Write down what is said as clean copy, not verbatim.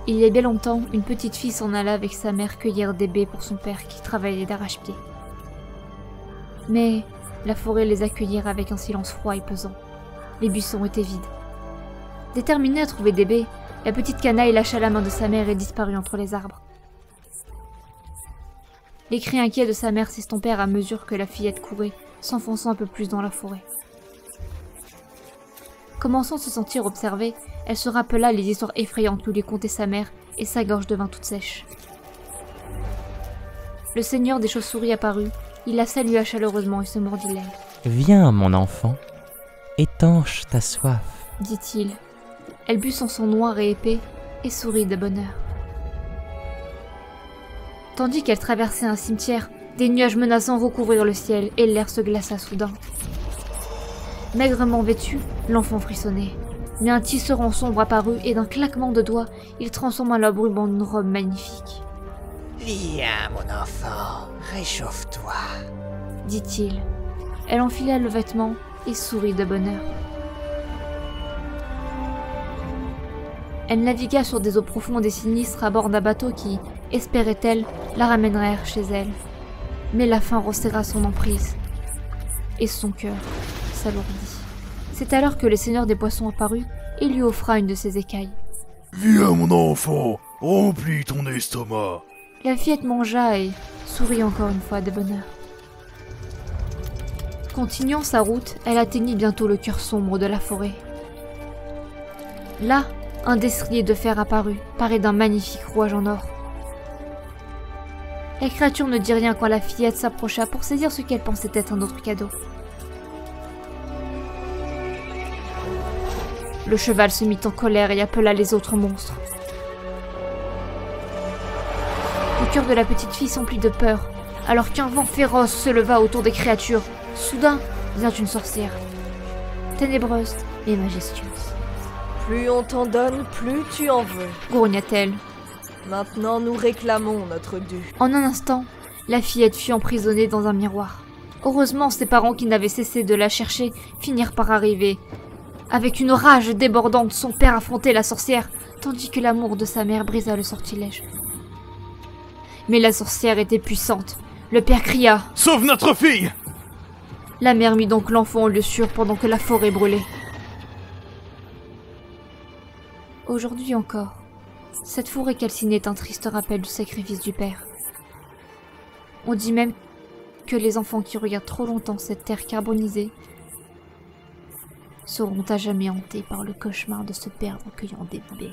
Il y a bien longtemps, une petite fille s'en alla avec sa mère cueillir des baies pour son père qui travaillait d'arrache-pied. Mais la forêt les accueillirent avec un silence froid et pesant. Les buissons étaient vides. Déterminée à trouver des baies, la petite canaille lâcha la main de sa mère et disparut entre les arbres. Les cris inquiets de sa mère s'estompèrent à mesure que la fillette courait, s'enfonçant un peu plus dans la forêt. Commençant à se sentir observée, elle se rappela les histoires effrayantes que lui contait sa mère et sa gorge devint toute sèche. Le seigneur des chauves-souris apparut, il la salua chaleureusement et se mordit l'aile. « Viens, mon enfant, étanche ta soif. » dit-il. Elle but son sang noir et épais et sourit de bonheur. Tandis qu'elle traversait un cimetière, des nuages menaçants recouvrirent le ciel et l'air se glaça soudain. Maigrement vêtu, l'enfant frissonnait. Mais un tisserand sombre apparut et d'un claquement de doigts, il transforma la brume en une robe magnifique. « Viens, mon enfant, réchauffe-toi. » dit-il. Elle enfila le vêtement et sourit de bonheur. Elle navigua sur des eaux profondes et sinistres à bord d'un bateau qui, espérait-elle, la ramènerait chez elle. Mais la faim resserra son emprise. Et son cœur s'alourdit. C'est alors que le seigneur des poissons apparut et lui offra une de ses écailles. « Viens, mon enfant, remplis ton estomac. » La fillette mangea et sourit encore une fois de bonheur. Continuant sa route, elle atteignit bientôt le cœur sombre de la forêt. Là, un destrier de fer apparut, paré d'un magnifique rouage en or. La créature ne dit rien quand la fillette s'approcha pour saisir ce qu'elle pensait être un autre cadeau. Le cheval se mit en colère et appela les autres monstres. Le cœur de la petite fille s'emplit de peur, alors qu'un vent féroce se leva autour des créatures. Soudain, vient une sorcière, ténébreuse et majestueuse. « Plus on t'en donne, plus tu en veux. » grogna-t-elle. « Maintenant, nous réclamons notre dû. » En un instant, la fillette fut emprisonnée dans un miroir. Heureusement, ses parents qui n'avaient cessé de la chercher finirent par arriver. Avec une rage débordante, son père affrontait la sorcière, tandis que l'amour de sa mère brisa le sortilège. Mais la sorcière était puissante. Le père cria « Sauve notre fille !» La mère mit donc l'enfant en lieu sûr pendant que la forêt brûlait. Aujourd'hui encore, cette forêt calcinée est un triste rappel du sacrifice du père. On dit même que les enfants qui regardent trop longtemps cette terre carbonisée seront à jamais hantés par le cauchemar de se perdre en cueillant des baies.